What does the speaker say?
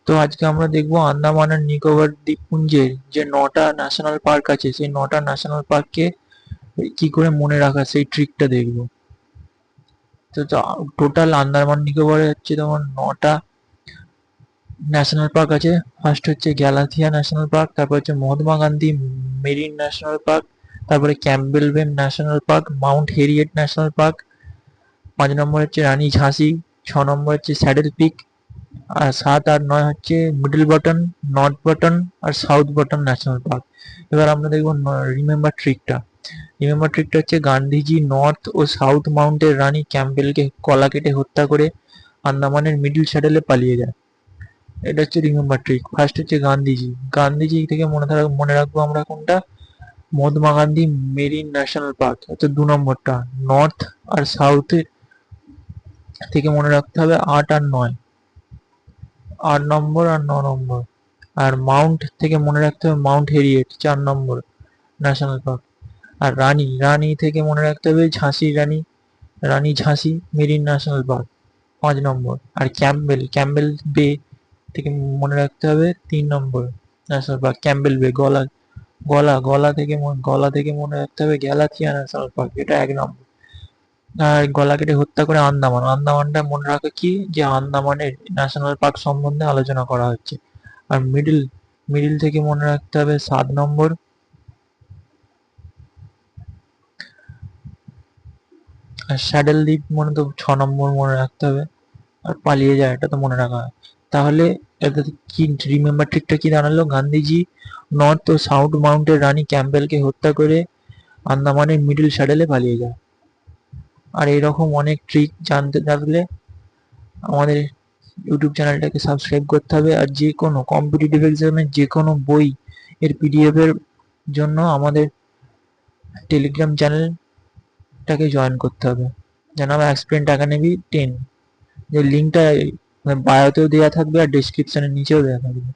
তো আজকে আমরা দেখবো আন্দামান আর নিকোবর দ্বীপপুঞ্জের যে 9টা ন্যাশনাল পার্ক আছে, সেই 9টা ন্যাশনাল পার্ককে কি করে মনে রাখা সেই ট্রিকটা দেখবো। তো টোটাল আন্দামান নিকোবরে হচ্ছে তোমার 9টা ন্যাশনাল পার্ক আছে। ফার্স্ট হচ্ছে গ্যালাথিয়া ন্যাশনাল পার্ক, তারপর হচ্ছে Mahatma Gandhi marine national park, তারপরে Campbell Bay national park, Mount Harriet national park, 5 নম্বর হচ্ছে রানী ঝাঁসি, 6 নম্বর হচ্ছে স্যাডেল পিক, আর 7 আর 9 হচ্ছে মিডল বটন, নর্থ বটন আর সাউথ বটন ন্যাশনাল পার্ক। এবার আমরা দেখবো রিমেম্বার ট্রিকটা। রিমেম্বার ট্রিকটা হচ্ছে গান্ধীজি নর্থ ও সাউথ মাউন্টের রানী ক্যাম্পবেলকে গলা কেটে হত্যা করে আন্দামানের মিডল স্যাডেলে পালিয়ে যায়। এটা হচ্ছে রিমেম্বার ট্রিক। ফার্স্ট হচ্ছে গান্ধীজি। গান্ধীজি থেকে মনে রাখবো আমরা কোনটা, Mahatma Gandhi marine national park হচ্ছে 2 নম্বরটা। নর্থ আর সাউথ থেকে মনে রাখতে হবে 8 আর 9, 8 নম্বর আর 9 নম্বর। আর মাউন্ট থেকে মনে রাখতে হবে মাউন্ট হেরিয়েট 4 নম্বর ন্যাশনাল পার্ক। আর রানী, রানী থেকে মনে রাখতে হবে ঝাঁসির রানী, রানী ঝাঁসি মেরিন ন্যাশনাল পার্ক 5 নম্বর। আর ক্যাম্পবেল, ক্যাম্পবেল বে থেকে মনে রাখতে হবে 3 নম্বর ন্যাশনাল পার্ক ক্যাম্পবেল বে। গলা, গলা থেকে মনে রাখতে হবে গ্যালাথিয়া ন্যাশনাল পার্ক, এটা 1 নম্বর। আর গলা কেটে হত্যা করে আন্দামান, আন্দামানটা মনে রাখা কি, যে আন্দামানের ন্যাশনাল পার্ক সম্বন্ধে আলোচনা করা হচ্ছে। আর মিডিল, মিডিল থেকে মনে রাখতে হবে 7 নম্বর। আর স্যাডেল দ্বীপ মনে তো 6 নম্বর মনে রাখতে হবে। আর পালিয়ে যায়, এটা তো মনে রাখা হয়। তাহলে এটা কি রিমেম্বার ট্রিকটা কি দাঁড়ালো, গান্ধীজি নর্থ ও সাউথ মাউন্টের রানী ক্যাম্পবেলকে হত্যা করে আন্দামানের মিডল স্যাডেলে পালিয়ে যায়। আর এরকম অনেক ট্রিক জানতে থাকলে আমাদের ইউটিউব চ্যানেলটাকে সাবস্ক্রাইব করতে হবে। আর যে কোনো কম্পিটিটিভ এক্সামের যে কোনো বই এর পিডিএফ এর জন্য আমাদের টেলিগ্রাম চ্যানেলটাকে জয়েন করতে হবে। যার নাম এক্সপ্লেন্ট একাডেমি 10, যে লিঙ্কটা বায়োতেও দেওয়া থাকবে আর ডিসক্রিপশনের নিচেও দেওয়া থাকবে।